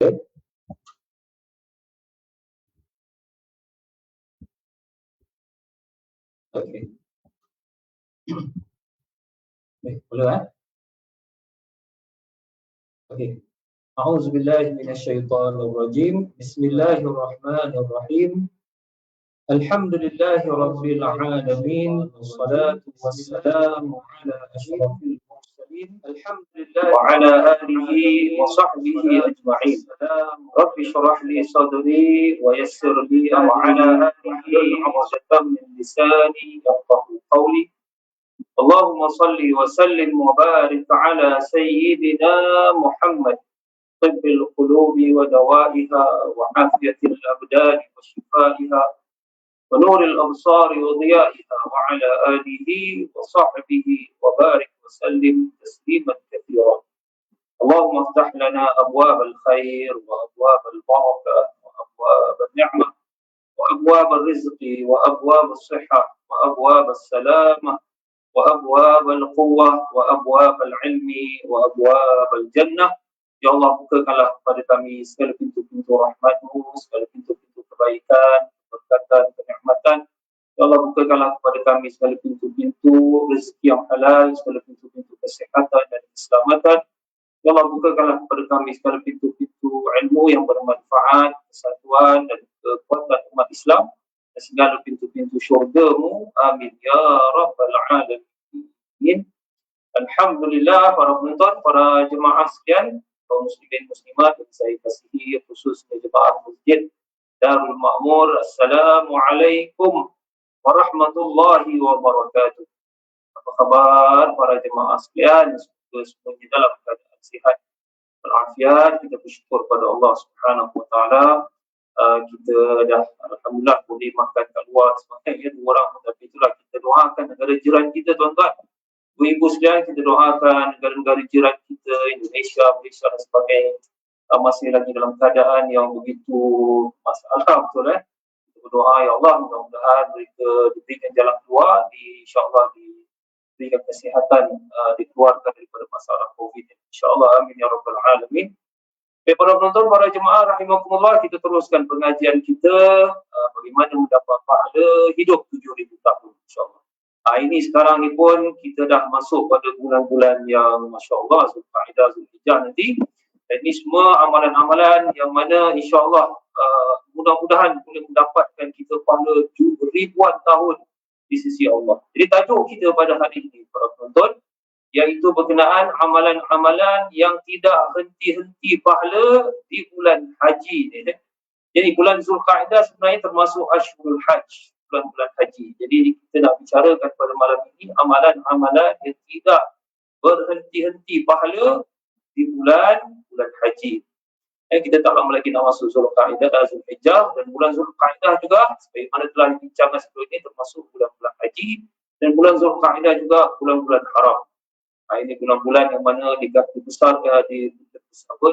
Okey. Baik, boleh Okey. A'udzubillahi minasyaitonirrajim. Bismillahirrahmanirrahim. Alhamdulillahi rabbil alamin. Wassalatu wassalamu ala asyrafil mursalin. Alhamdulillah wa ala alihi wa sahbihi ajma'in. Rabbi shrah li sadri wa yassir li amri wa hlul 'uqdatam min lisani yafqahu qawli. Allahumma salli wa sallim wa barik ala sayyidina Muhammad tibbil qulubi wa dawaiha wa afiyatil abdani wa shifaiha wa nuril absari wa dhiyaiha wa ala alihi wa sahbihi wa barik wa sallim tasliman katsiran. Allahumma iftah lana abwab al-khair wa abwab al-barakah wa abwab al-ni'mah wa abwab al-rizqi wa abwab al-sihhah wa abwab al-salamah وأبواب القوة وأبواب العلم وأبواب الجنة. Ya Allah, bukakanlah kepada kami segala pintu-pintu rahmat-Mu, segala pintu-pintu kebaikan, keberkatan, kenikmatan. Ya Allah, bukakanlah kepada kami segala pintu-pintu rezeki yang halal, segala pintu-pintu kesihatan dan keselamatan. Ya Allah, bukakanlah kepada kami segala pintu-pintu ilmu yang bermanfaat, kesatuan dan kekuatan umat Islam, dan segala pintu-pintu syurga-Mu. Amin ya rabbal alamin. Alhamdulillah, para penonton, para jemaah sekalian, kaum muslimin muslimat yang saya kasihi, khususnya jemaah Masjid Darul Ma'mur. Assalamualaikum warahmatullahi wabarakatuh. Apa khabar para jemaah sekalian? Semuanya dalam keadaan sihat walafiat. Kita bersyukur pada Allah Subhanahu wa taala. Kita dah alhamdulillah boleh makan kat luar sebenarnya dua orang, tapi itulah kita doakan negara jiran kita, tuan-tuan, ibu sekalian, kita doakan negara-negara jiran kita, Indonesia, Malaysia dan sebagainya, masih lagi dalam keadaan yang begitu masalah, betul kita berdoa, ya Allah, mudah-mudahan mereka diberikan jalan keluar, insya-Allah diberikan kesihatan, dikeluarkan daripada masalah COVID, insya-Allah, amin ya rabbal alamin. Baik, para penonton, para jemaah rahimakumullah, kita teruskan pengajian kita bagaimana mendapat pahala hidup 7,000 tahun, insya-Allah. Ini sekarang ni pun kita dah masuk pada bulan-bulan yang masya-Allah, Zulqa'dah, Zulhijjah nanti. Dan ini semua amalan-amalan yang mana insya-Allah mudah-mudahan boleh mendapatkan kita pahala ribuan tahun di sisi Allah. Jadi tajuk kita pada hari ini, para penonton, iaitu berkenaan amalan-amalan yang tidak henti-henti pahala di bulan haji ni. Jadi bulan Zulqa'dah sebenarnya termasuk Ashhurul Hajj, bulan-bulan haji. Jadi kita nak bicarakan pada malam ini amalan-amalan yang tidak berhenti-henti pahala di bulan haji. Kita tak lama lagi nak masuk Zulqa'dah dan Zulhijjah, dan bulan Zulqa'dah juga sebagaimana telah dibincangkan sebelum ini termasuk bulan-bulan haji, dan bulan Zulqa'dah juga bulan-bulan haram. Ini bulan-bulan yang mana dibesarkan,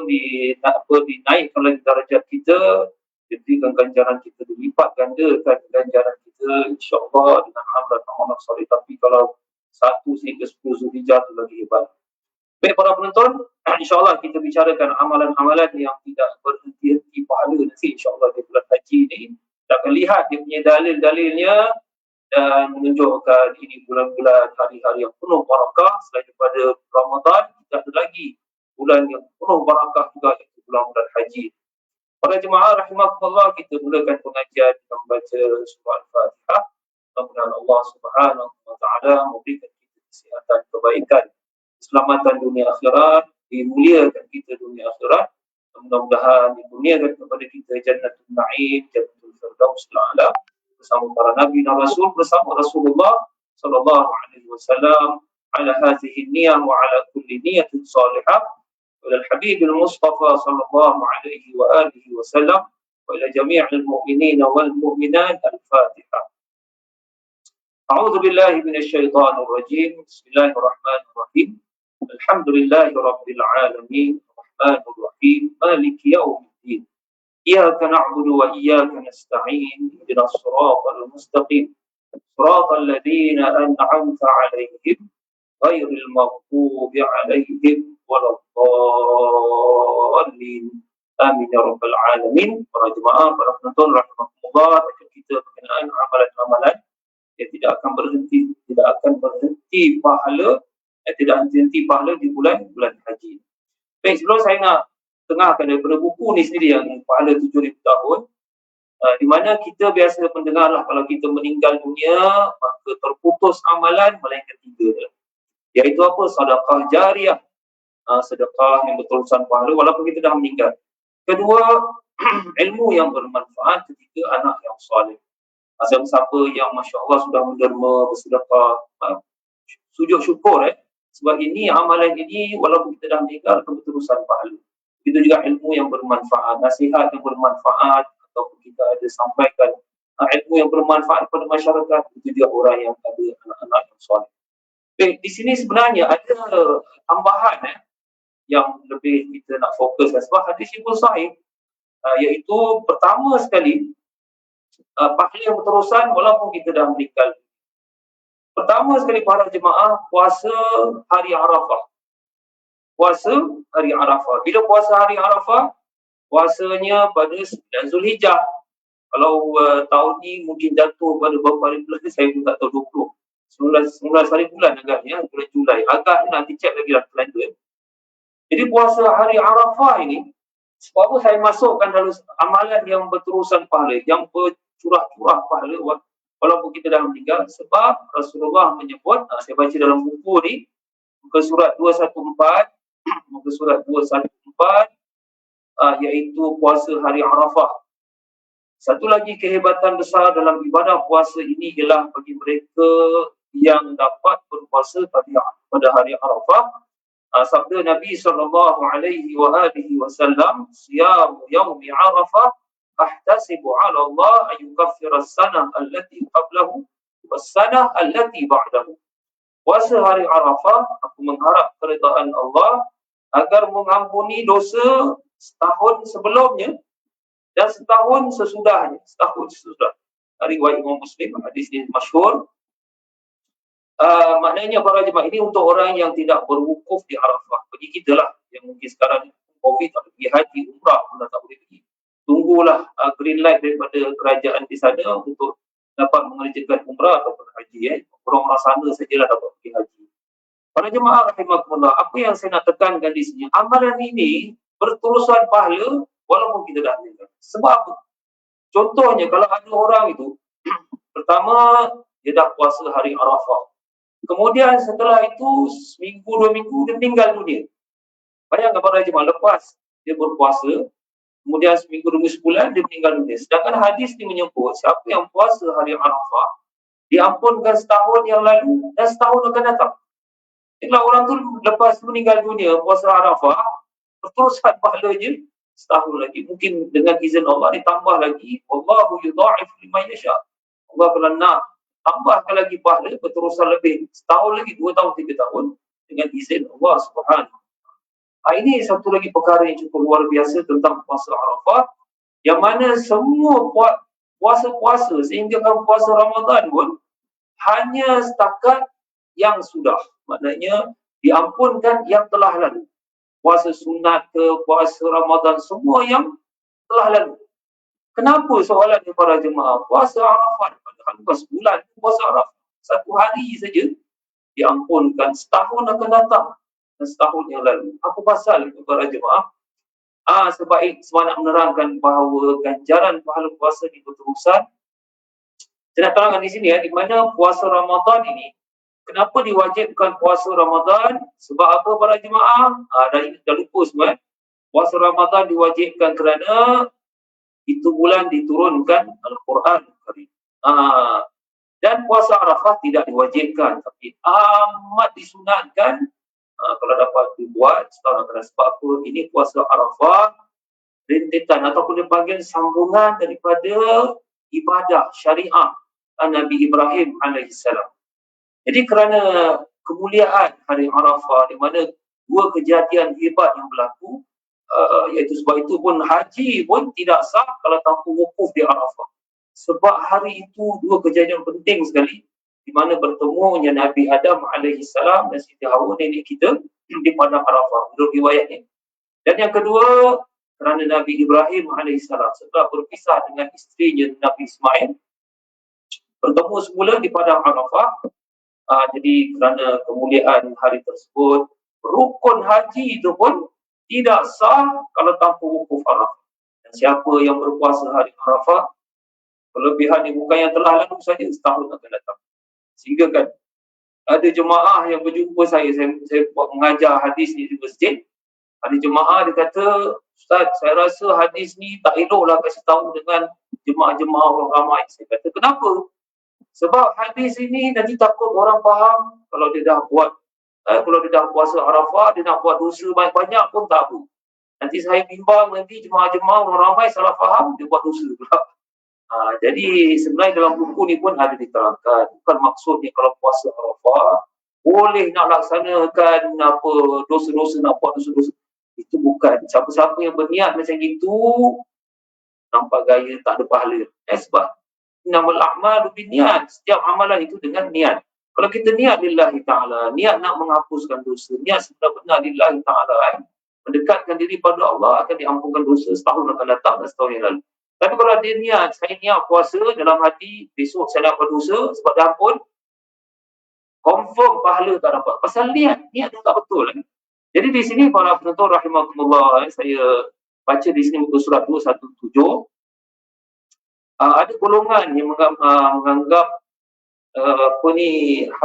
dinaikkan lagi darjat kita, diberikan ganjaran kita, dilipat gandakan ganjaran kita, insya-Allah dengan amalan soleh. Tapi kalau 1 hingga 10 Zulhijjah itu lagi hebat. Baik, para penonton, insya-Allah kita bicarakan amalan-amalan yang tidak berhenti-henti pahala nanti, insya-Allah di bulan haji ini. Kita akan lihat dia punya dalil-dalilnya dan menunjukkan ini bulan-bulan hari-hari yang penuh barakah. Selain daripada Ramadan, kita ada lagi bulan yang penuh barakah juga, iaitu bulan-bulan haji. Para jemaah rahimakumullah, kita mulakan pengajian dengan membaca surah Al-Fatihah. Mudah-mudahan Allah Subhanahu wa taala memberikan kita kesihatan, kebaikan, keselamatan dunia akhirat, dimuliakan kita dunia akhirat. Mudah-mudahan dikurniakan kepada kita Jannatul Na'im, Jannatul Firdaus al-A'la, bersama para nabi dan rasul, bersama Rasulullah sallallahu alaihi wasallam, ala hadhihi niyyah wa ala kulli niyyatin salihah, wa ila al-habib al-mustafa sallallahu alaihi wa alihi wasallam, wa ila jami'il mu'minin wal mu'minat. Al-Fatihah. A'udzu billahi minasy syaithanir rajim. Bismillahirrahmanirrahim. Alhamdulillahi rabbil alamin, arrahmanir rahim, maliki yaumiddin. إياك نعبد وإياك نستعين اهدنا الصراط المستقيم صراط الذين أنعمت عليهم غير المغضوب عليهم ولا الضالين Amin ya rabbal alamin. Para jemaah, para penonton rahmatullah, tajuk kita berkenaan amalan-amalan yang tidak akan berhenti pahala, tidak henti pahala di bulan haji. Baik, sebelum saya nak tengahkan daripada buku ni sendiri yang pahala 7,000 tahun, di mana kita biasa mendengarlah kalau kita meninggal dunia maka terputus amalan melainkan 3, iaitu apa? Sedekah jariah, sedekah yang berterusan pahala walaupun kita dah meninggal. Kedua, ilmu yang bermanfaat. Ketiga, anak yang soleh. Siapa yang Masya Allah sudah menderma bersedekah, sujud syukur sebab ini amalan ini walaupun kita dah meninggal akan berterusan pahala. Itu juga ilmu yang bermanfaat, nasihat yang bermanfaat, ataupun kita ada sampaikan ilmu yang bermanfaat kepada masyarakat. Itu juga orang yang ada anak-anak yang soleh. Okay, di sini sebenarnya ada tambahan yang lebih kita nak fokuskan sebab hadis ini pun sahih, iaitu pertama sekali pahala yang berterusan walaupun kita dah meninggal. Pertama sekali para jemaah, puasa hari Arafah. Puasa hari Arafah. Bila puasa hari Arafah? Puasanya pada 9 Zulhijjah. Kalau tahun ni mungkin jatuh pada berapa hari bulan, saya pun tak tahu, 19 hari bulan agaknya, bulan Julai. Agak nanti cek lagi lah kalender. Jadi puasa hari Arafah ini, sebab apa saya masukkan dalam amalan yang berterusan pahala, yang bercurah-curah pahala walaupun kita dah meninggal, sebab Rasulullah menyebut, saya baca dalam buku ni, muka surat 214, muka surat 214, iaitu puasa hari Arafah. Satu lagi kehebatan besar dalam ibadah puasa ini ialah bagi mereka yang dapat berpuasa pada hari Arafah. Sabda Nabi SAW, "Siyamu yaumi Arafah ahtasibu 'ala Allah an yukaffira as-sanah allati qablahu was-sanah allati ba'dahu." Puasa hari Arafah, aku mengharap keridaan Allah agar mengampuni dosa setahun sebelumnya dan setahun sesudahnya. Riwayat Imam Muslim, hadis ini masyhur. Maknanya para jemaah ini untuk orang yang tidak berwukuf di Arafah. Bagi kita lah yang mungkin sekarang COVID tak pergi haji, umrah pun tak boleh pergi. Tunggulah green light daripada kerajaan di sana untuk dapat mengerjakan umrah ataupun haji. Orang-orang sana sajalah dapat pergi haji. Para jemaah rahimakumullah, apa yang saya nak tekankan di sini, amalan ini berterusan pahala walaupun kita dah meninggal. Sebab apa? Contohnya kalau ada orang itu pertama dia dah puasa hari Arafah. Kemudian setelah itu seminggu 2 minggu dia meninggal dunia. Bayangkan para jemaah, lepas dia berpuasa, kemudian seminggu 2 sebulan dia meninggal dunia. Sedangkan hadis ini menyebut siapa yang puasa hari Arafah diampunkan setahun yang lalu dan setahun akan datang. Kalau orang tu lepas meninggal dunia puasa Arafah, berterusan pahalanya setahun lagi. Mungkin dengan izin Allah ditambah lagi. Wallahu yudha'if liman yasha. Allah kalau nak tambahkan lagi pahala berterusan lebih setahun lagi, 2 tahun, 3 tahun dengan izin Allah Subhanahu. Ini satu lagi perkara yang cukup luar biasa tentang puasa Arafah, yang mana semua puasa-puasa sehingga puasa Ramadan pun hanya setakat yang sudah, maknanya diampunkan yang telah lalu. Puasa sunat ke puasa Ramadan, semua yang telah lalu. Kenapa soalannya para jemaah? Puasa Arafah padahal bukan sebulan, puasa Arafah 1 hari saja diampunkan setahun akan datang dan setahun yang lalu. Apa pasal para jemaah? Sebab nak menerangkan bahawa ganjaran pahala puasa di berterusan. Saya nak terangkan di sini di mana puasa Ramadan ini, kenapa diwajibkan puasa Ramadan? Sebab apa para jemaah? Dah lupa semua. Puasa Ramadan diwajibkan kerana itu bulan diturunkan Al-Quran. Dan puasa Arafah tidak diwajibkan, tapi amat disunatkan kalau dapat dibuat setahun akan. Sebab apa? Ini puasa Arafah rentetan ataupun dipanggil sambungan daripada ibadah syariah Nabi Ibrahim alaihissalam. Jadi kerana kemuliaan hari Arafah di mana 2 kejadian hebat yang berlaku, iaitu sebab itu pun haji pun tidak sah kalau tanpa wukuf di Arafah. Sebab hari itu 2 kejadian penting sekali, di mana bertemunya Nabi Adam alaihissalam dan Siti Hawa nenek kita di padang Arafah menurut riwayat ini. Dan yang kedua, kerana Nabi Ibrahim alaihissalam setelah berpisah dengan isterinya Nabi Ismail, bertemu semula di padang Arafah. Jadi kerana kemuliaan hari tersebut, rukun haji itu pun tidak sah kalau tanpa wukuf Arafah. Dan siapa yang berpuasa hari Arafah, kelebihan ini bukan yang telah lalu saja, setahun akan datang. Sehingga kan ada jemaah yang berjumpa saya mengajar hadis ni di masjid. Ada jemaah dia kata, Ustaz, saya rasa hadis ni tak eloklah kasih tahu dengan jemaah-jemaah orang ramai. Saya kata, kenapa? Sebab hadis ini nanti takut orang faham kalau dia dah buat, kalau dia dah puasa Arafah, dia nak buat dosa banyak-banyak pun tak apa. Nanti saya bimbang, nanti jemaah-jemaah orang ramai salah faham, dia buat dosa pula. Jadi sebenarnya dalam buku ni pun ada diterangkan, bukan maksudnya kalau puasa Arafah boleh nak laksanakan apa dosa-dosa, nak buat dosa-dosa. Itu bukan. Siapa-siapa yang berniat macam itu nampak gaya tak ada pahala. Sebab innamal a'malu binniat, setiap amalan itu dengan niat. Kalau kita niat lillahi ta'ala, niat nak menghapuskan dosa, niat sebenar-benar lillahi ta'ala, mendekatkan diri pada Allah, akan diampunkan dosa setahun akan datang dan setahun yang lalu. Tapi kalau dia niat, saya niat puasa dalam hati, besok saya dapat dosa sebab dah ampun, confirm pahala tak dapat. Pasal niat tu tak betul. Jadi di sini para penonton rahimakumullah, saya baca di sini muka surat 217, ada golongan yang menganggap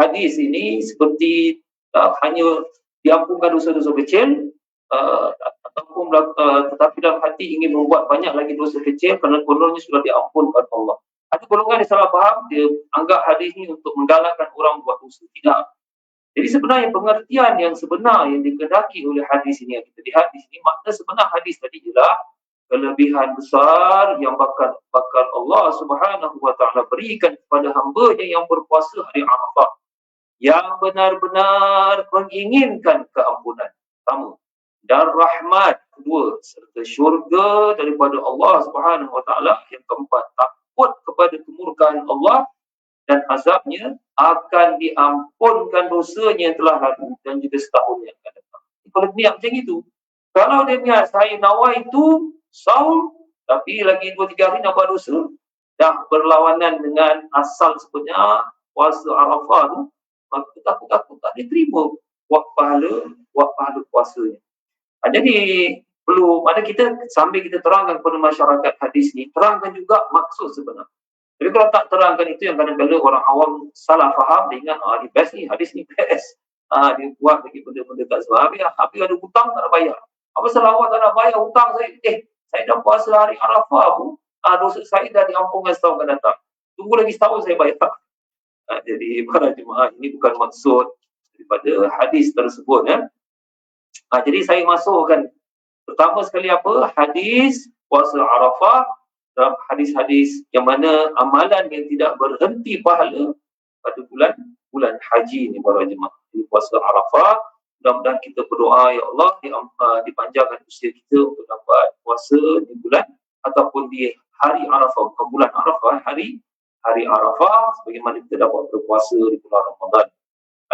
hadis ini seperti hanya diampunkan dosa-dosa kecil, ataupun tetapi dalam hati ingin membuat banyak lagi dosa kecil kerana kononnya sudah diampunkan Allah. Ada golongan yang salah faham, dia anggap hadis ini untuk menggalakkan orang buat dosa. Tidak. Jadi sebenarnya pengertian yang sebenar yang dikehendaki oleh hadis ini, yang kita lihat di sini, makna sebenar hadis tadi ialah kelebihan besar yang bakal Allah Subhanahu wa taala berikan kepada hamba-Nya yang berpuasa hari Arafah, yang benar-benar menginginkan keampunan pertama, dan rahmat kedua, serta syurga daripada Allah Subhanahu wa taala yang keempat, takut kepada kemurkaan Allah dan azabnya, akan diampunkan dosanya yang telah lalu dan juga setahun yang akan datang. Kalau niat macam itu, kalau dia niat saya nawaitu saum, tapi lagi 2-3 hari nak buat dosa, dah berlawanan dengan asal sebenarnya puasa Arafah tu, maka takut-takut tak diterima buat pahala puasanya. Jadi perlu, mana kita sambil kita terangkan kepada masyarakat hadis ni, terangkan juga maksud sebenar. Jadi kalau tak terangkan itu, yang kadang-kadang orang awam salah faham, dia ingat ni best ni, hadis ni best. Dia buat lagi benda-benda tak sebab habis ada hutang tak nak bayar. Apa salah awak tak nak bayar hutang saya? Saya dah puasa hari Arafah pun, dosa saya dah diampunkan setahun akan datang. Tunggu lagi setahun saya bayar. Jadi para jemaah, ini bukan maksud daripada hadis tersebut. Jadi saya masukkan pertama sekali apa? Hadis puasa Arafah, dalam hadis-hadis yang mana amalan yang tidak berhenti pahala pada bulan haji ni para jemaah. Di puasa Arafah, mudah-mudahan kita berdoa, ya Allah, dipanjangkan usia kita untuk dapat puasa di bulan ataupun di hari Arafah, bukan bulan Arafah, hari Arafah, sebagaimana kita dapat berpuasa di bulan Ramadan.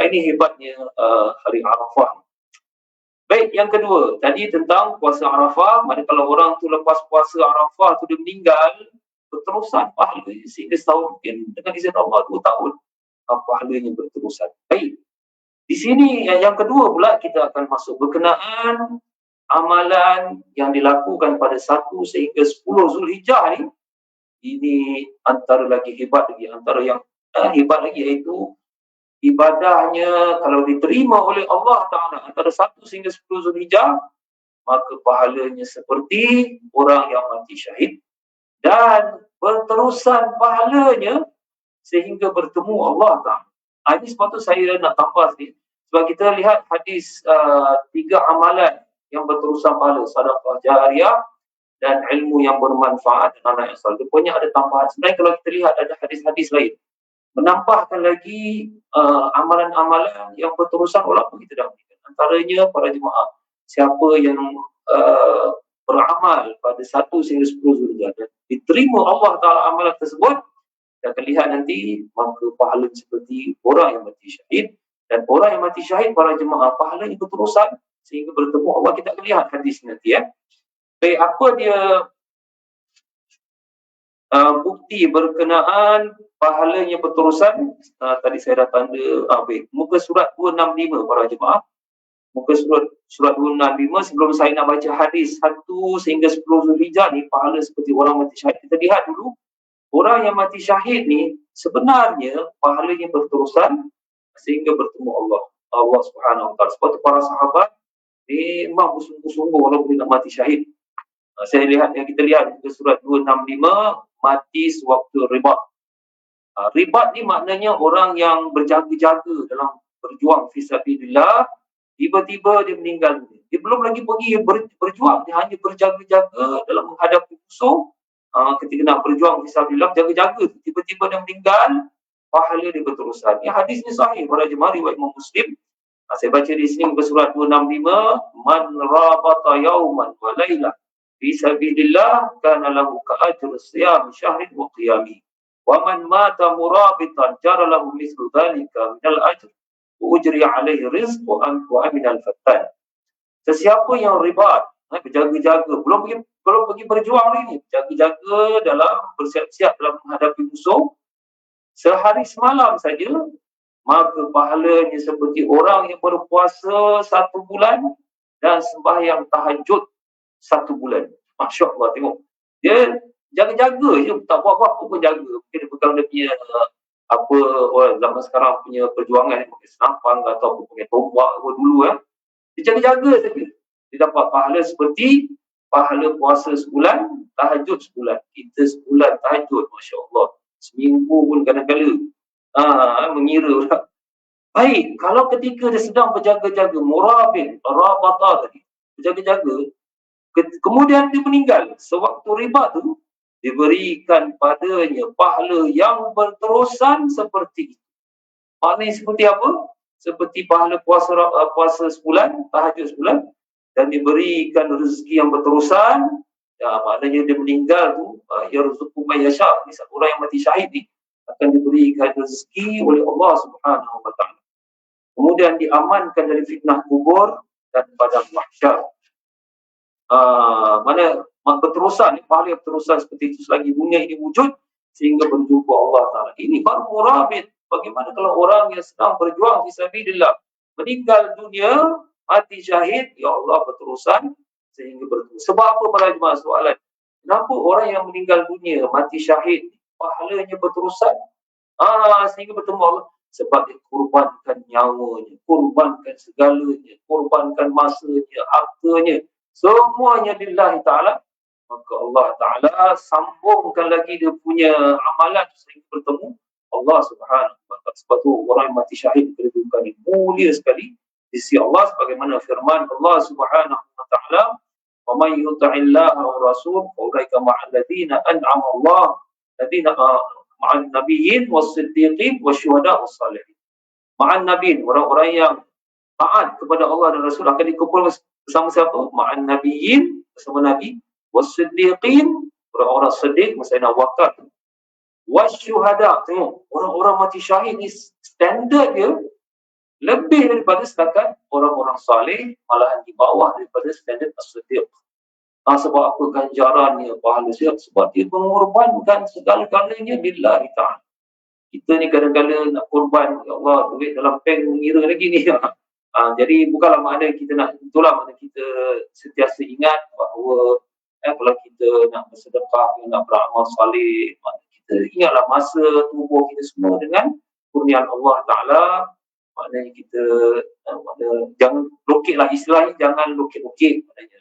Ini hebatnya hari Arafah. Baik, yang kedua, tadi tentang puasa Arafah, mana kalau orang tu lepas puasa Arafah tu dia meninggal, berterusan pahala sehingga setahun, mungkin dengan izin Allah 2 tahun, pahalanya berterusan. Baik, di sini yang kedua pula kita akan masuk berkenaan amalan yang dilakukan pada 1 sehingga 10 Zulhijjah ni. Ini antara lagi hebat lagi, antara yang hebat lagi, iaitu ibadahnya kalau diterima oleh Allah Ta'ala antara 1 sehingga 10 Zulhijjah, maka pahalanya seperti orang yang mati syahid, dan berterusan pahalanya sehingga bertemu Allah Ta'ala. Ini sebab tu saya nak tambah sikit, sebab kita lihat hadis 3 amalan yang berterusan pahala, sedekah jariyah dan ilmu yang bermanfaat dan anak yang saleh. Rupanya ada tambahan. Sebenarnya kalau kita lihat ada hadis-hadis lain menambahkan lagi amalan-amalan yang berterusan, walaupun kita dah berikan. Antaranya para jemaah, siapa yang beramal pada 1 sehingga 10 Zulhijjah dan diterima Allah Ta'ala amalan tersebut, kita akan lihat nanti, maka pahala seperti orang yang mati syahid. Dan orang yang mati syahid para jemaah, pahalanya berterusan sehingga bertemu Allah. Kita akan lihat hadis nanti. Baik, apa dia bukti berkenaan pahalanya berterusan? Tadi saya dah tanda. Baik, muka surat 265 para jemaah. Muka surat 265. Sebelum saya nak baca hadis 1 sehingga 10 Zulhijjah ni, pahala seperti orang mati syahid. Kita lihat dulu, orang yang mati syahid ni sebenarnya pahalanya berterusan sehingga bertemu Allah Subhanahu Wa Taala. Sebab tu para sahabat memang bersungguh-sungguh walaupun nak mati syahid. Kita lihat di surat 265, mati sewaktu ribat. Ribat ni maknanya orang yang berjaga-jaga dalam berjuang fisabilillah, tiba-tiba dia meninggal. Dia belum lagi pergi berjuang, dia hanya berjaga-jaga dalam menghadapi musuh. Ketika nak berjuang fisabilillah, jaga-jaga, tiba-tiba dia meninggal, pahala dia berterusan. Hadis ni sahih pada jemaah riwayat Imam Muslim. Saya baca di sini muka surat 265, man rabata yauman wa lailah fi sabilillah kana lahu ka'ajri siyam syahrin wa qiyami. Wa man mata murabitan jara lahu mithlu dhalika minal ajr wa ujri alaihi rizq wa aminal fattan. Sesiapa yang ribat, berjaga-jaga, belum pergi berjuang hari ni, berjaga-jaga dalam bersiap-siap dalam menghadapi musuh, sehari semalam saja, maka pahalanya seperti orang yang berpuasa 1 bulan dan sembahyang tahajud 1 bulan. Masya Allah, tengok. Dia jaga-jaga je, tak buat-buat pun jaga. Mungkin dia pegang dia punya orang zaman sekarang punya perjuangan, pakai senapang atau pakai tombak dulu. Dia jaga-jaga saja. Dia dapat pahala seperti pahala puasa sebulan, tahajud sebulan. Kita sebulan tahajud, Masya Allah. Seminggu pun kadang-kadang mengira pula. Baik, kalau ketika dia sedang berjaga-jaga, murabin, rabata tadi, berjaga-jaga, kemudian dia meninggal, sewaktu ribat tu, diberikan padanya pahala yang berterusan seperti itu. Maknanya seperti apa? Seperti pahala puasa sebulan, tahajud sebulan, dan diberikan rezeki yang berterusan. Maknanya dia meninggal tu, yarzuqu man yasha, orang yang mati syahid ni akan diberikan rezeki oleh Allah Subhanahu Wa Taala. Kemudian diamankan dari fitnah kubur dan padang mahsyar. Mana berterusan, pahala berterusan seperti itu selagi dunia ini wujud sehingga berjumpa Allah Taala. Ini baru murabit. Bagaimana kalau orang yang sedang berjuang fisabilillah meninggal dunia, mati syahid, ya Allah, berterusan sehingga bertemu. Sebab apa para jemaah soalan? Kenapa orang yang meninggal dunia, mati syahid, pahalanya berterusan sehingga bertemu Allah? Sebab dia kurbankan nyawanya, kurbankan segalanya, kurbankan masanya, hartanya, semuanya lillahi ta'ala. Maka Allah Ta'ala sambungkan lagi dia punya amalan sehingga bertemu Allah Subhanahu Wa Taala. Sebab tu orang yang mati syahid kedudukan ini mulia sekali di sisi Allah, sebagaimana firman Allah Subhanahu Wa Taala, "Wa may yuti'illaha wa rasul fa ulaika ma'al ladzina an'ama Allah, ladzina ma'an nabiyyin was-siddiqin wasyuhada was-salihin." Ma'an nabiyyin, orang-orang yang taat kepada Allah dan Rasul akan dikumpul bersama siapa? Ma'an nabiyyin, bersama Nabi, was-siddiqin, orang-orang siddiq, Sayyidina Abu Bakar, wasyuhada. Tengok, orang-orang mati syahid ni standard dia lebih daripada setakat orang-orang salih, malahan di bawah daripada standard as-siddiq. Sebab apa ganjarannya, pahala dia? Sebab dia mengorbankan segala-galanya lillahi ta'ala. Kita ni kadang-kadang nak korban, ya Allah, duit dalam bank mengira lagi ni. Jadi bukanlah makna kita nak, itulah makna kita sentiasa ingat bahawa kalau kita nak bersedekah, nak beramal salih, kita ingatlah masa tubuh kita semua dengan kurniaan Allah Ta'ala. Maknanya kita jangan lokek lah, istilahnya jangan lokek-lokek. Maknanya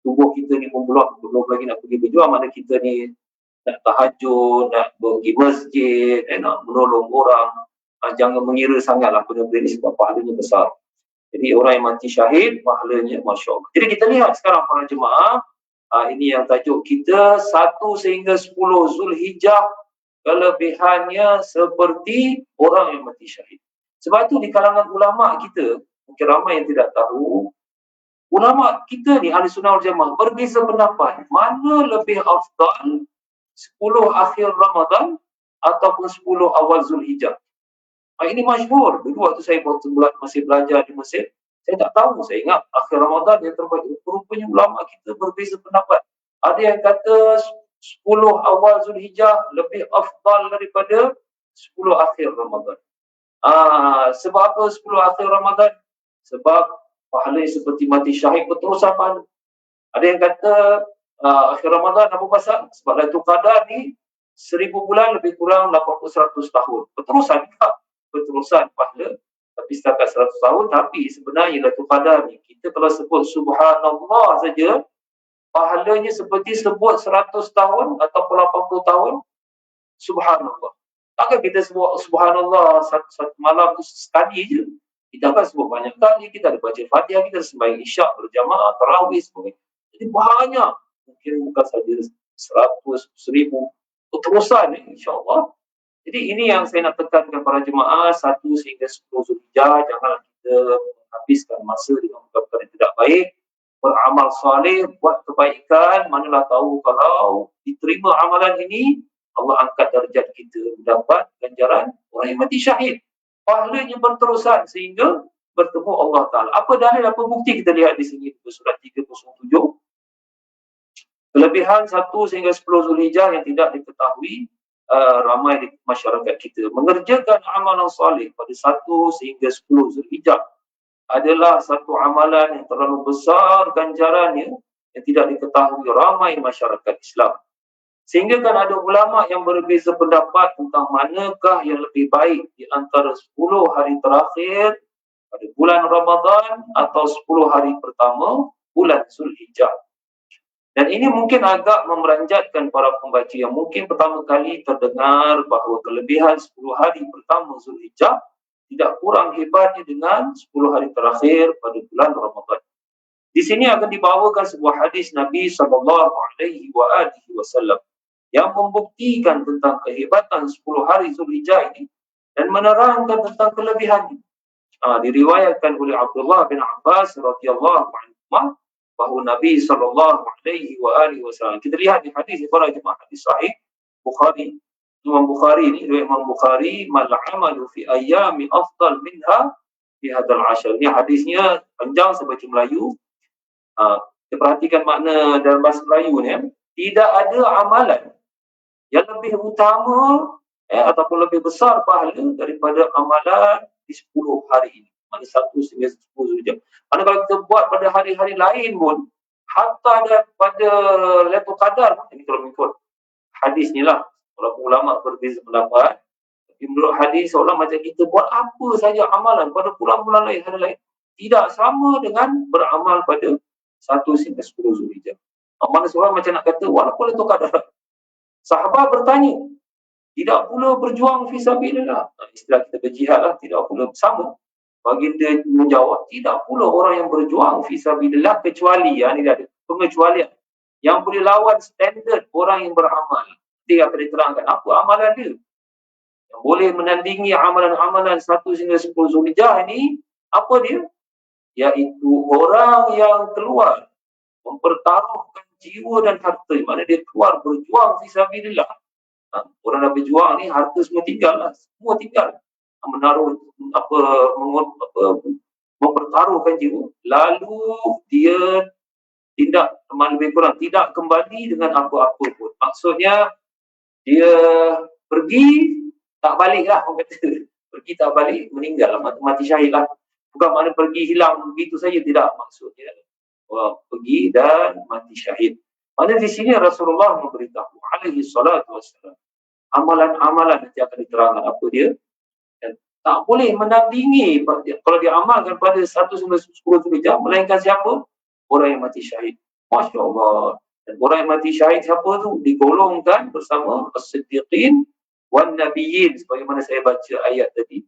tubuh kita ni belum lagi nak pergi berjuang, mana kita ni nak tahajud, nak pergi masjid, nak menolong orang. Jangan mengira sangatlah benda-benda ni sebab pahalanya besar. Jadi orang yang mati syahid, pahalanya Masya Allah. Jadi kita lihat sekarang para jemaah, ini yang tajuk kita, 1 sehingga 10 Zulhijjah, kelebihannya seperti orang yang mati syahid. Sebab itu di kalangan ulama kita, mungkin ramai yang tidak tahu, ulama kita ni Ahli Sunnah wal Jamaah berbeza pendapat mana lebih afdal, 10 akhir Ramadan ataupun 10 awal Zulhijjah. Ini masyhur. Dulu waktu saya masih belajar di Mesir, Saya tak tahu, saya ingat akhir Ramadan yang terbaik. Rupanya ulama kita berbeza pendapat. Ada yang kata 10 awal Zulhijjah lebih afdal daripada 10 akhir Ramadan. Sebab apa 10 akhir Ramadan? Sebab pahala seperti mati syahid berterusan pahala. Ada yang kata akhir Ramadan apa pasal? Sebab Lailatul Qadar ni 1000 bulan lebih kurang 80-100 tahun. Berterusan tak? Berterusan pahala. Tapi setakat 100 tahun. Tapi sebenarnya Lailatul Qadar ni, kita kalau sebut Subhanallah saja, pahalanya seperti sebut 100 tahun ataupun 80 tahun. Subhanallah. Takkan kita sebut Subhanallah satu malam tu sekali je. Kita akan sebut banyak kali. Kita ada baca Fatihah, kita sembahyang Isyak berjamaah, tarawih semua. Jadi banyak. Mungkin bukan saja 100, 1000. Berterusan insya-Allah. Jadi ini yang saya nak tekankan para jemaah, 1 sehingga 10 Zulhijjah, janganlah kita habiskan masa dengan perkara yang tidak baik. Beramal saleh, buat kebaikan, manalah tahu kalau diterima amalan ini, Allah angkat darjat kita, mendapat ganjaran orang yang mati syahid. Pahalanya berterusan sehingga bertemu Allah Ta'ala. Apa dalil, apa bukti kita lihat di sini, surat 307. Kelebihan 1 sehingga 10 Zulhijjah yang tidak diketahui ramai di masyarakat kita. Mengerjakan amalan saleh pada 1 sehingga 10 Zulhijjah adalah satu amalan yang terlalu besar ganjarannya yang tidak diketahui ramai masyarakat Islam. Sehingga kan ada ulama yang berbeza pendapat tentang manakah yang lebih baik di antara 10 hari terakhir pada bulan Ramadan atau 10 hari pertama bulan Zulhijjah. Dan ini mungkin agak memeranjatkan para pembaca yang mungkin pertama kali terdengar bahawa kelebihan 10 hari pertama Zulhijjah tidak kurang hebatnya dengan 10 hari terakhir pada bulan Ramadan. Di sini akan dibawakan sebuah hadis Nabi SAW yang membuktikan tentang kehebatan 10 hari Zulhijjah ini dan menerangkan tentang kelebihannya. Diriwayatkan oleh Abdullah bin Abbas radhiyallahu anhu bahawa Nabi SAW, kita lihat di hadis para jemaah, hadis sahih Bukhari, Imam Bukhari ni, Imam Bukhari, mal amalu fi ayyami afdal minha fi hadzal ashr. Ni hadisnya panjang sebaca Melayu. Kita perhatikan makna dalam bahasa Melayu ni, tidak ada amalan yang lebih utama ataupun lebih besar pahala daripada amalan di 10 hari ini. Mana 1 sehingga 10 Zulhijjah. Mana kalau kita buat pada hari-hari lain pun, hatta pada Lailatul Qadar, ini kalau mengikut hadis ni lah, walaupun ulama berbeza pendapat, tapi menurut hadis seolah macam kita buat apa saja amalan pada bulan-bulan lain, hari lain, tidak sama dengan beramal pada 1 sehingga 10 Zulhijjah. Mana seorang macam nak kata, walaupun Lailatul Qadar, sahabat bertanya, tidak pula berjuang fisabilillah. Istilah kita berjihad lah, tidak pula sama. Baginda menjawab, tidak pula orang yang berjuang fisabilillah kecuali, ni ada pengecualian, yang boleh lawan standard orang yang beramal. Dia akan diterangkan apa amalan dia. Yang boleh menandingi amalan-amalan 1 hingga 10 Zulhijjah ini, apa dia? Iaitu orang yang keluar mempertaruhkan jiwa dan harta. Mana dia keluar berjuang fisabilillah. Orang dah berjuang ni, harta semua tinggal lah. Semua tinggal. Menaruh mempertaruhkan jiwa, lalu dia lebih kurang tidak kembali dengan apa-apa pun. Maksudnya dia pergi tak balik lah, orang kata. Pergi tak balik, meninggal lah, mati syahid lah. Bukan makna pergi hilang begitu saja, tidak. Maksudnya pergi dan mati syahid. Maksudnya di sini Rasulullah memberitahu alaihi salatu wassalam, amalan-amalan nanti akan diterangkan apa dia. Dan tak boleh menandingi kalau diamalkan pada 1 hingga 10 Zulhijjah, melainkan siapa? Orang yang mati syahid. Masya Allah. Dan orang yang mati syahid siapa tu? Digolongkan bersama as-siddiqin wan nabiyyin, sebagaimana saya baca ayat tadi.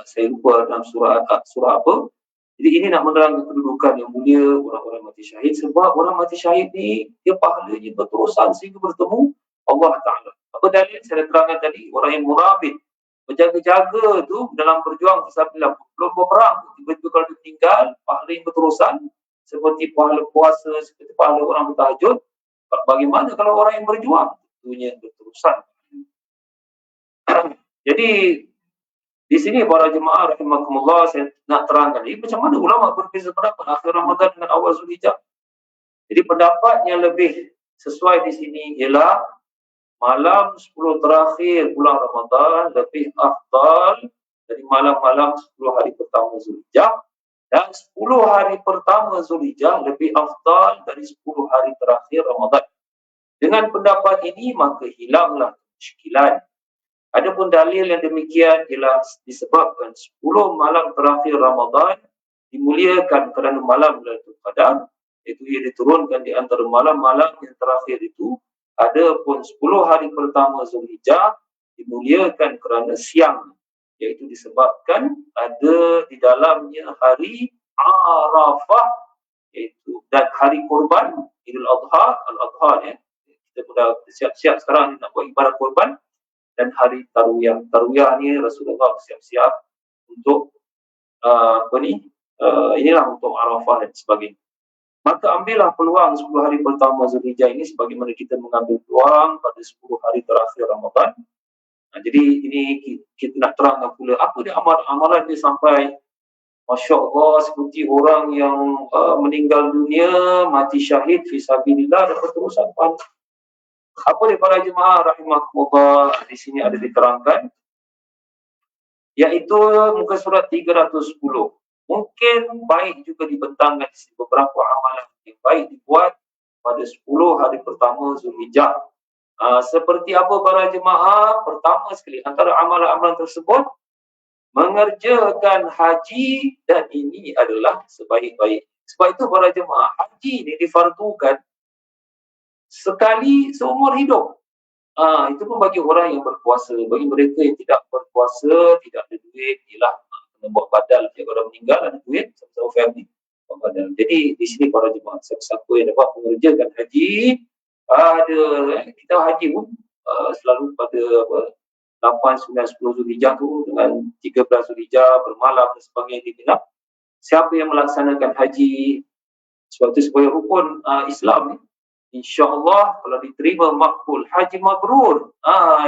Saya lupa dalam surah apa. Jadi ini nak menerangkan kedudukan yang mulia orang-orang mati syahid, sebab orang mati syahid ni dia pahalanya berterusan sehingga bertemu Allah Ta'ala. Apa dalil? Saya terangkan tadi, orang yang murabit, berjaga-jaga tu dalam berjuang fisabilillah, belum berperang, tiba-tiba kalau dia meninggal, pahala yang berterusan seperti pahala puasa, seperti pahala orang bertahajud. Bagaimana kalau orang yang berjuang? Tentunya berterusan. Jadi Di sini para jemaah rahimakumullah, saya nak terangkan ini macam mana ulama berbeza pendapat akhir Ramadan dengan awal Zulhijjah. Jadi pendapat yang lebih sesuai di sini ialah malam 10 terakhir bulan Ramadan lebih afdal dari malam-malam 10 hari pertama Zulhijjah, dan 10 hari pertama Zulhijjah lebih afdal dari 10 hari terakhir Ramadan. Dengan pendapat ini maka hilanglah kemusykilan. Adapun dalil yang demikian ialah disebabkan 10 malam terakhir Ramadan dimuliakan kerana malam Lailatul Qadar, iaitu ia diturunkan di antara malam-malam yang terakhir itu. Adapun 10 hari pertama Zulhijjah dimuliakan kerana siang, iaitu disebabkan ada di dalamnya hari Arafah, iaitu dan hari korban Idul Adha, Al-Adha ya. Kita sudah siap-siap sekarang nak buat ibadah korban, dan hari Tarwiyah. Tarwiyah ni Rasulullah siap-siap untuk inilah untuk Arafah dan sebagainya. Maka ambillah peluang 10 hari pertama Zulhijjah ini sebagaimana kita mengambil peluang pada 10 hari terakhir Ramadan. Jadi ini kita nak terangkan pula apa dia amalan dia sampai Masya Allah seperti orang yang meninggal dunia, mati syahid fisabilillah dan berterusan pahala. Apa dia para jemaah rahimahumullah, di sini ada diterangkan, iaitu muka surat 310. Mungkin baik juga dibentangkan beberapa amalan yang baik dibuat pada 10 hari pertama Zulhijjah. Seperti apa para jemaah? Pertama sekali antara amalan-amalan tersebut mengerjakan haji, dan ini adalah sebaik-baik. Sebab itu para jemaah, haji ini difardukan sekali seumur hidup. Itu pun bagi orang yang berpuasa. Bagi mereka yang tidak berpuasa, tidak ada duit, ialah kena buat badal. Jika orang meninggal ada duit, sama-sama family buat badal. Jadi di sini para jemaah, siapa yang dapat mengerjakan haji, kita haji pun selalu pada 8, 9, 10 Zulhijjah tu dengan 13 Zulhijjah bermalam dan sebagainya di Mina. Siapa yang melaksanakan haji, sebab itu sebagai rukun Islam ni, InsyaAllah kalau diterima makbul, haji mabrur.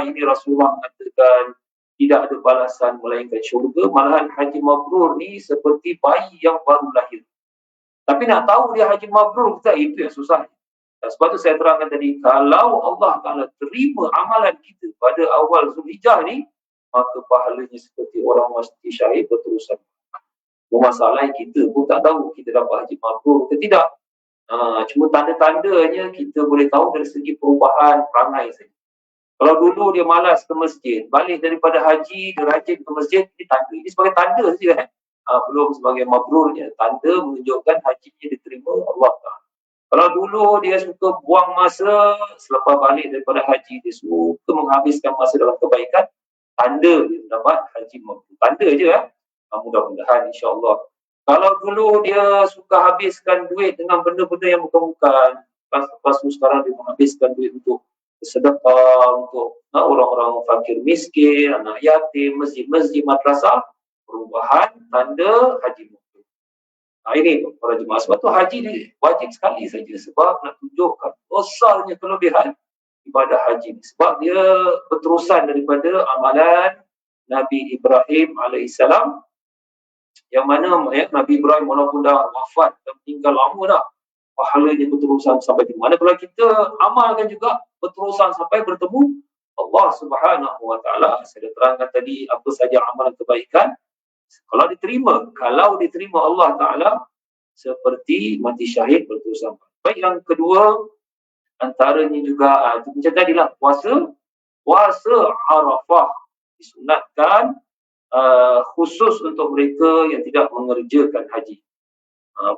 Ini Rasulullah mengatakan tidak ada balasan melainkan syurga. Malahan haji mabrur ni seperti bayi yang baru lahir. Tapi nak tahu dia haji mabrur kita, itu yang susah. Sebab itu saya terangkan tadi, kalau Allah Ta'ala terima amalan kita pada awal Zulhijjah ni, maka pahalanya seperti orang mati syahid berterusan. Masalah kita pun tak tahu kita dapat haji mabrur ke tidak. Cuma tanda-tandanya kita boleh tahu dari segi perubahan perangai saja. Kalau dulu dia malas ke masjid, balik daripada haji, dia rajin ke masjid, ini tanda. Ini sebagai tanda saja. Belum sebagai mabrurnya. Tanda menunjukkan hajinya diterima Allah Ta'ala. Kalau dulu dia suka buang masa selepas balik daripada haji, dia suka menghabiskan masa dalam kebaikan, tanda dia dapat haji mabrur. Tanda je ya. Mudah-mudahan insya-Allah. Kalau dulu dia suka habiskan duit dengan benda-benda yang bukan-bukan, lepas tu sekarang dia menghabiskan duit untuk sedekah, untuk orang-orang fakir miskin, anak yatim, masjid-masjid, madrasah, perubahan tanda haji mabrur. Ini para jemaah, sebab tu haji wajib sekali saja sebab nak tunjukkan besarnya kelebihan ibadah haji. Sebab dia berterusan daripada amalan Nabi Ibrahim alaihissalam, yang mana Nabi Ibrahim walaupun dah wafat dan meninggal lama dah, pahalanya berterusan sampai di mana. Kalau kita amalkan juga berterusan sampai bertemu Allah Subhanahu Wa Taala. Saya terangkan tadi apa saja amalan kebaikan kalau diterima Allah Taala seperti mati syahid berterusan. Baik, yang kedua antaranya juga macam tadilah puasa Arafah disunatkan khusus untuk mereka yang tidak mengerjakan haji.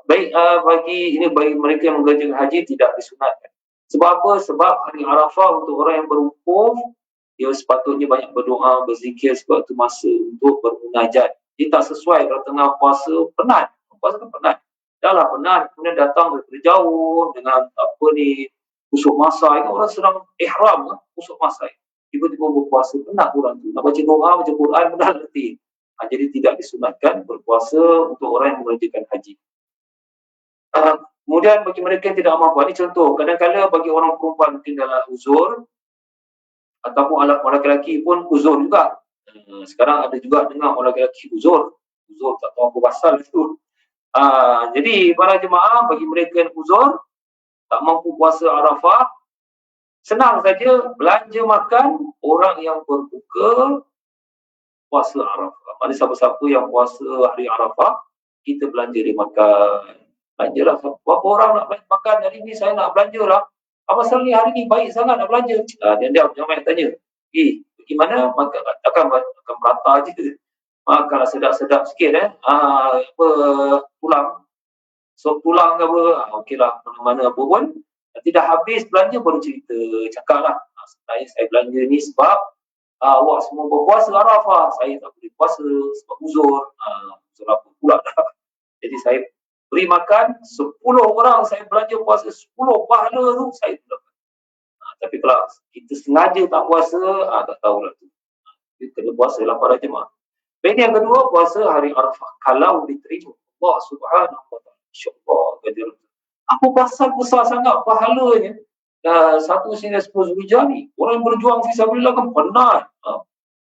Bagi mereka yang mengerjakan haji tidak disunatkan. Sebab apa? Sebab hari Arafah untuk orang yang berwukuf, dia sepatutnya banyak berdoa, berzikir, sebab itu masa untuk bermunajat. Dia tak sesuai kalau tengah puasa penat. Puasa kan penat. Dah lah penat, kemudian datang dari jauh dengan kusuk masa. Orang sedang ihram, kusuk masa. Tiba-tiba berpuasa, penat orang tu. Nak baca doa, baca Quran, mudah letih. Jadi tidak disunatkan berpuasa untuk orang yang mengerjakan haji. Kemudian bagi mereka yang tidak mampu, ini contoh, kadang-kadang bagi orang perempuan mungkin dalam uzur, ataupun anak lelaki pun uzur juga. Sekarang ada juga dengar orang lelaki uzur tak tahu apa pasal tu. Jadi para jemaah, bagi mereka yang uzur tak mampu puasa Arafah, senang saja belanja makan orang yang berbuka puasa Arafah. Mana siapa-siapa yang puasa hari Arafah, kita belanja dia makan. Belanjalah. Berapa orang nak makan hari ni, saya nak belanja lah. Apa pasal ni hari ni baik sangat nak belanja? Dia jangan tanya. Bagaimana? Maka akan merata je. Makanlah sedap-sedap sikit tulang. So tulang ke apa, okeylah, mana-mana apa pun. Nanti dah habis belanja baru cerita, cakap lah. Sebenarnya saya belanja ni sebab awak semua berpuasa Arafah, saya tak boleh puasa sebab uzur. Uzur apa pula dah. Jadi saya beri makan 10 orang, saya belanja puasa 10 pahala tu saya dapat. Tapi kalau kita sengaja tak puasa, tak tahulah tu. Kita kena puasa lah para jemaah. Ini yang kedua, puasa hari Arafah kalau diterima Allah Subhanahu wa taala, insya-Allah gajar. Apa pasal besar sangat pahalanya? 1 hingga 10 Zulhijjah ni orang berjuang fisabilillah kan penat.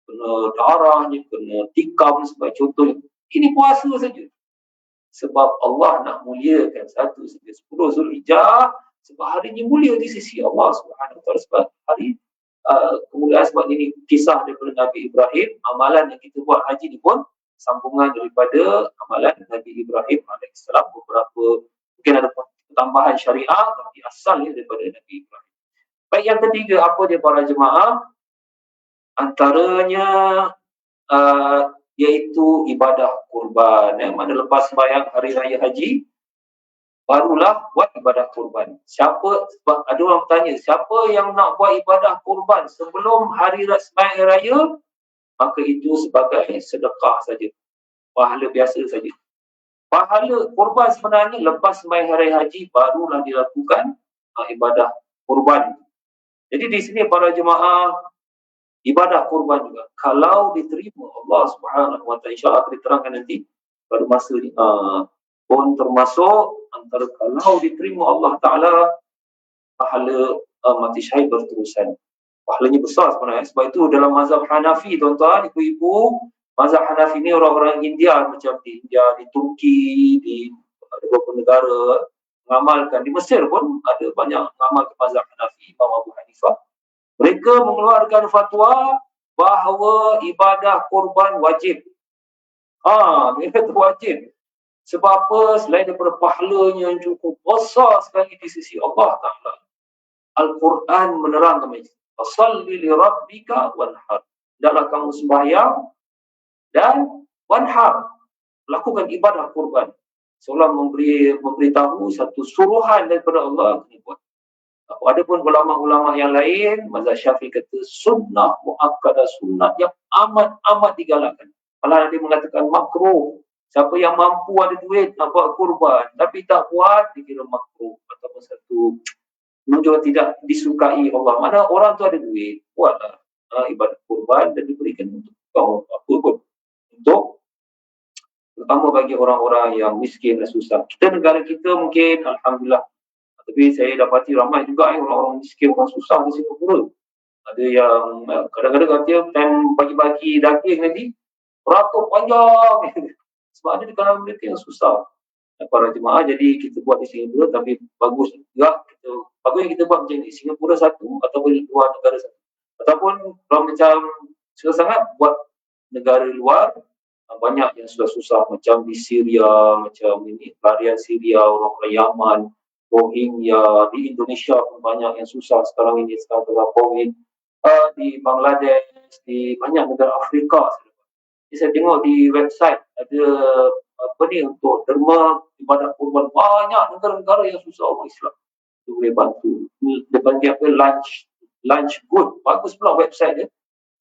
Kena darahnya, kena tikam sebagai contohnya. Ini puasa saja. Sebab Allah nak muliakan 1 hingga 10 Zulhijjah, sebab hari ini mulia di sisi Allah Subhanahu wa taala, sebab hari kemuliaan. Sebab ini kisah daripada Nabi Ibrahim. Amalan yang kita buat haji ni pun sambungan daripada amalan Nabi Ibrahim AS. Beberapa mungkin ada tambahan syariah, tapi asalnya daripada Nabi Ibrahim. Baik, yang ketiga, apa dia para jemaah? Antaranya iaitu ibadah kurban. Mana lepas sembahyang hari raya haji, barulah buat ibadah kurban. Sebab ada orang bertanya, siapa yang nak buat ibadah kurban sebelum hari sembahyang raya, maka itu sebagai sedekah saja, pahala biasa saja. Pahala kurban sebenarnya lepas sembahyang hari haji barulah dilakukan ibadah kurban. Jadi di sini para jemaah, ibadah kurban juga kalau diterima Allah Subhanahu wa taala, insya-Allah akan diterangkan nanti pada masa ni, pun termasuk antara kalau diterima Allah Ta'ala, pahala mati syahid berterusan. Pahalanya besar sebenarnya. Sebab itu dalam mazhab Hanafi, tuan-tuan, ibu-ibu, mazhab Hanafi ni orang-orang India, macam di India, di Turki, di beberapa negara mengamalkan. Di Mesir pun ada banyak mengamalkan mazhab Hanafi, Imam Abu Hanifah. Mereka mengeluarkan fatwa bahawa ibadah kurban wajib. Mereka tu wajib. Sebab apa? Selain daripada pahalanya yang cukup besar sekali di sisi Allah Ta'ala, Al-Quran menerangkan macam ini. Fasalli li rabbika wanhar. Hendaklah kamu sembahyang dan wanhar. Lakukan ibadah kurban. Seolah memberitahu satu suruhan daripada Allah kena buat. Adapun ulama-ulama yang lain, mazhab Syafi'i kata sunnah muakkadah, sunnah yang amat digalakkan. Malah dia mengatakan makruh. Siapa yang mampu ada duit nak buat kurban tapi tak buat, dikira makruh ataupun satu menunjukkan tidak disukai Allah. Mana orang tu ada duit, buatlah ibadah kurban dan diberikan untuk kaum apa pun, untuk terutama bagi orang-orang yang miskin dan susah. Negara kita mungkin alhamdulillah, tapi saya dapati ramai juga orang-orang miskin, orang susah di Singapura. Ada yang kadang-kadang kata time bagi-bagi daging nanti beratur panjang. Sebab ada di kalangan mereka yang susah, para jemaah. Jadi kita buat di Singapura, tapi bagus juga bagusnya kita buat macam ni, Singapura satu ataupun luar negara satu, ataupun kalau macam susah sangat buat negara luar. Banyak yang susah macam di Syria, macam ini pelarian Syria, orang-orang Yaman, Rohingya. Di Indonesia pun banyak yang susah sekarang ini, sekarang tengah COVID. Di Bangladesh, di banyak negara Afrika. Jadi saya tengok di website ada untuk derma ibadah kurban. Banyak negara-negara yang susah orang Islam itu boleh bantu. Dia panggil apa, lunch good. Bagus pula website dia,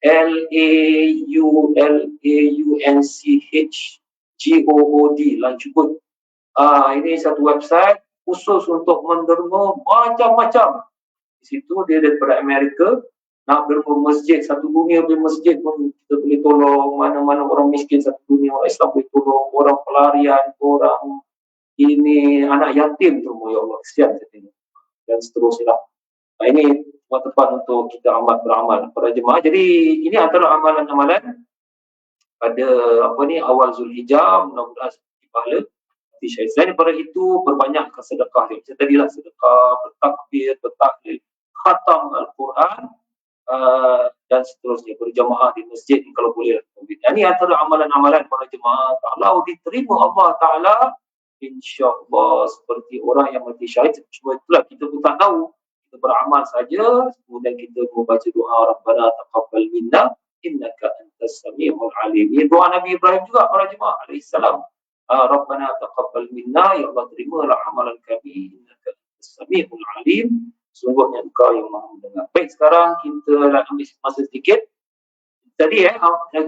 LAUNCHGOOD, lunch good. Ini satu website khusus untuk menderma macam-macam. Di situ dia daripada Amerika, nak derma masjid, satu dunia punya masjid pun kita boleh tolong. Mana-mana orang miskin satu dunia, orang Islam boleh tolong. Orang pelarian, orang ini anak yatim tu, ya Allah, kesian saya tengok. Dan seterusnya. Ini tempat untuk kita beramal para jemaah. Jadi ini antara amalan-amalan pada awal Zulhijjah, mudah-mudahan pahala. Selain daripada itu, berbanyak sedekah. Macam tadilah sedekah, bertakbir, bertahlil, khatam Al-Quran, dan seterusnya, berjamaah di masjid kalau boleh. Ini antara amalan-amalan para jemaah. Kalau diterima Allah Ta'ala, insya-Allah seperti orang yang mati syahid. Cuma itulah kita pun tak tahu. Kita beramal saja, kemudian kita membaca doa Rabbana taqabbal minna innaka antas samiul alim. Ini doa Nabi Ibrahim juga para jemaah alaihi salam. Rabbana taqabbal minna, ya Allah terimalah amalan kami, innaka antas samiul alim, sungguhnya Engkau yang Maha mendengar. Baik, sekarang kita nak ambil masa sedikit. Tadi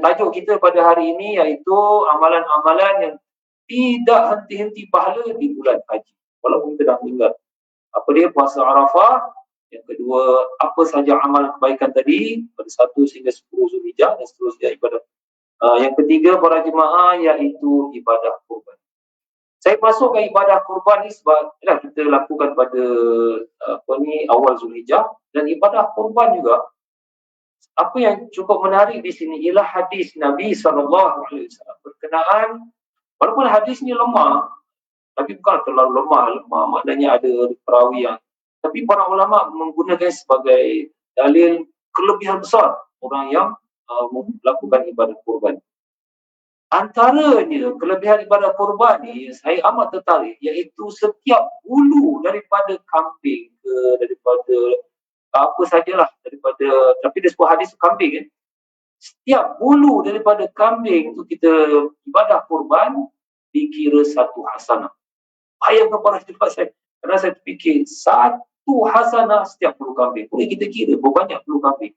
tajuk kita pada hari ini iaitu amalan-amalan yang tidak henti-henti pahala di bulan haji walaupun kita dah meninggal. Apa dia? Puasa Arafah. Yang kedua, apa sahaja amalan kebaikan tadi pada 1 sehingga 10 Zulhijjah dan seterusnya ibadah. Yang ketiga para jemaah iaitu ibadah kurban. Saya masuk ke ibadah kurban ni sebab kita lakukan pada awal Zulhijjah, dan ibadah kurban juga. Apa yang cukup menarik di sini ialah hadis Nabi SAW berkenaan, walaupun hadis ni lemah, tapi bukan terlalu lemah maknanya ada perawi yang, tapi para ulama menggunakan sebagai dalil kelebihan besar orang yang melakukan ibadah kurban. Antaranya kelebihan ibadah kurban ni saya amat tertarik, iaitu setiap bulu daripada kambing ke daripada apa sajalah, daripada, tapi dia sebuah hadis kambing kan. Setiap bulu daripada kambing tu kita ibadah kurban dikira satu hasanah. Bayangkan para jemaah saya, kerana saya fikir satu hasanah setiap bulu kambing. Boleh kita kira berapa banyak bulu kambing.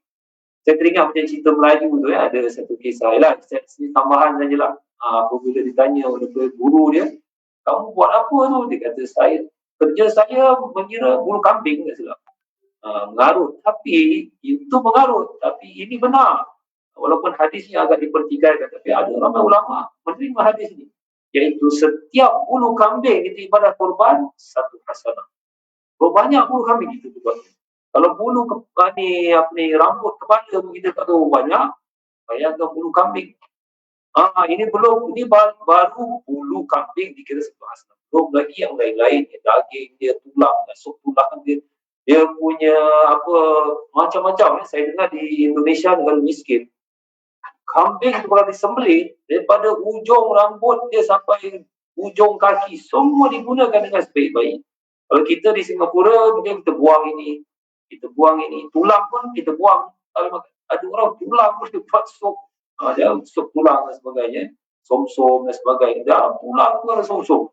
Saya teringat macam cerita Melayu tu ada satu kisah lah, ini tambahan sajalah. Apabila ditanya oleh guru dia, kamu buat apa tu? Dia kata, kerja saya mengira bulu kambing, tak silap. Mengarut, tapi itu mengarut, tapi ini benar. Walaupun hadisnya agak dipertikaikan, tapi ada ramai ulama menerima hadis ini, iaitu setiap bulu kambing itu ibadah kurban satu hasanah. Berapa banyak bulu kambing itu juga. Kalau bulu rambut kepala kita tak tahu banyak, bayangkan bulu kambing. Ini baru bulu kambing dikira satu hasanah. Belum lagi yang lain-lain, daging dia, tulang, sup tulang dia punya macam-macam. Saya dengar di Indonesia, negara miskin, kambing itu kalau disembelih daripada ujung rambut dia sampai ujung kaki semua digunakan dengan sebaik-baik. Kalau kita di Singapura, mungkin kita buang ini, tulang pun kita buang. Ada orang tulang pun dia buat sup, sup tulang dan sebagainya, som-som dan sebagainya. Dan tulang pun ada som-som.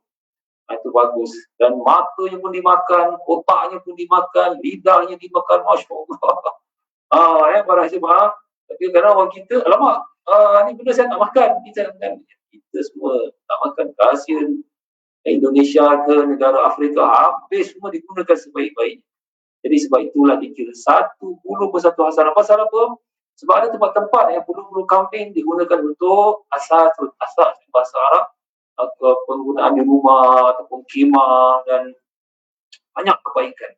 Itu bagus. Dan matanya pun dimakan, otaknya pun dimakan, lidahnya dimakan, Masya Allah. Para jemaah. Tapi kadang orang kita, alamak, ni benda saya tak makan. Kita semua tak makan. Kasihan Indonesia ke negara Afrika, habis semua digunakan sebaik-baik. Jadi sebab itulah dikira satu bulu per satu hasanah. Pasal apa? Sebab ada tempat-tempat yang bulu-bulu kambing digunakan untuk asas bahasa Arab, penggunaan di rumah ataupun khemah, dan banyak kebaikan.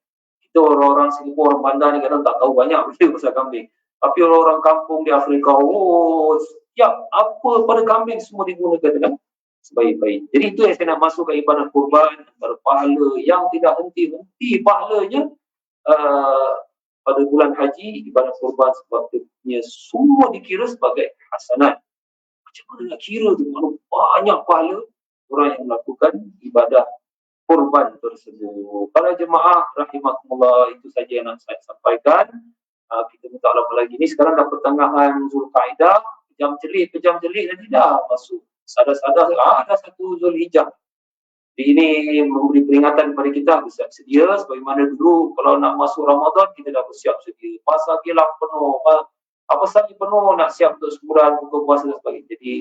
Kita orang-orang Singapura, orang bandar ni kadang tak tahu banyak pasal kambing. Tapi orang-orang kampung di Afrika, setiap apa pada kambing semua digunakan dengan sebaik-baik. Jadi itu yang saya nak masuk ke ibadah kurban, pahala yang tidak henti-henti pahalanya pada bulan haji, ibadah kurban sebabnya semua dikira sebagai hasanat. Macam mana nak kira tu? Banyak pahala orang yang melakukan ibadah kurban tersebut. Para jemaah rahimakumullah, itu saja yang nak saya sampaikan. Kita minta lama lagi ni, sekarang dah pertengahan Zulkaidah, pejam celik nanti dah masuk. Sadar-sadar ada 1 Zulhijjah. Ini memberi peringatan kepada kita, bersiap sedia sebagaimana dulu kalau nak masuk Ramadan kita dah bersiap sedia. Pasar kilang penuh, apa sahaja penuh, nak siap untuk sebulan buka puasa dan sebagainya. Jadi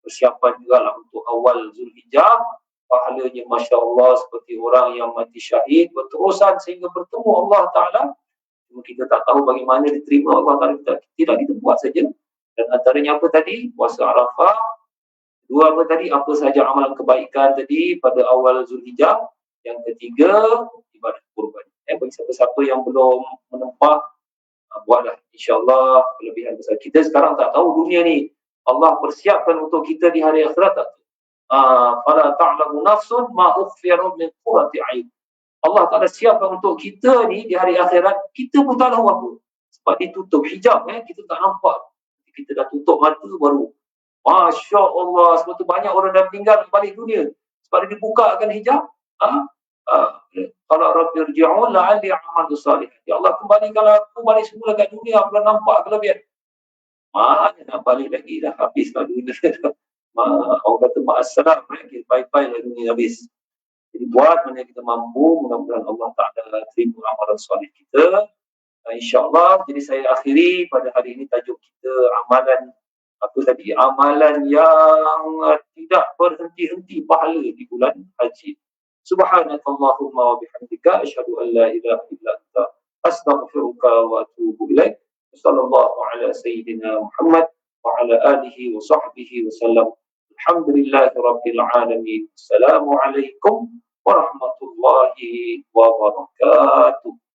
persiapan juga lah untuk awal Zulhijjah. Pahalanya Masya Allah seperti orang yang mati syahid berterusan sehingga bertemu Allah Ta'ala. Cuma kita tak tahu bagaimana diterima Allah Ta'ala. Kita buat saja. Dan antaranya apa tadi? Puasa Arafah. Dua apa tadi? Apa sahaja amalan kebaikan tadi pada awal Zulhijjah. Yang ketiga, ibadah kurban. Bagi siapa-siapa yang belum menempah buatlah insya-Allah kelebihan besar. Kita sekarang tak tahu dunia ni Allah persiapkan untuk kita di hari akhirat tak? Fala ta'lamu nafsun ma ukhfiya min qurrati a'yun. Allah Taala siapkan untuk kita ni di hari akhirat, kita pun tak tahu apa. Sebab ditutup hijab, kita tak nampak. Kita dah tutup mata baru. Masya Allah, sebab tu banyak orang dah meninggal balik dunia. Sebab dia dibukakan hijab. Kalau Rabbi irji'un la'alli a'malu salih. Ya Allah, kembalikanlah aku balik semula kat dunia, aku dah nampak kelebihan. Mana nak balik lagi, dah habis lah dunia. Orang kata ma'assalam, bye-bye lah dunia habis. Jadi buat mana kita mampu, mudah-mudahan Allah Ta'ala terima amalan soleh kita. InsyaAllah, jadi saya akhiri pada hari ini tajuk kita amalan, apa tadi? Amalan yang tidak berhenti-henti pahala di bulan haji. Subhanakallahumma wa bihamdika asyhadu an la ilaha illa anta astaghfiruka wa atubu ilaik. Sallallahu ala sayyidina Muhammad wa ala alihi wa sahbihi wa sallam. Alhamdulillahi rabbil alamin. Assalamualaikum warahmatullahi wabarakatuh.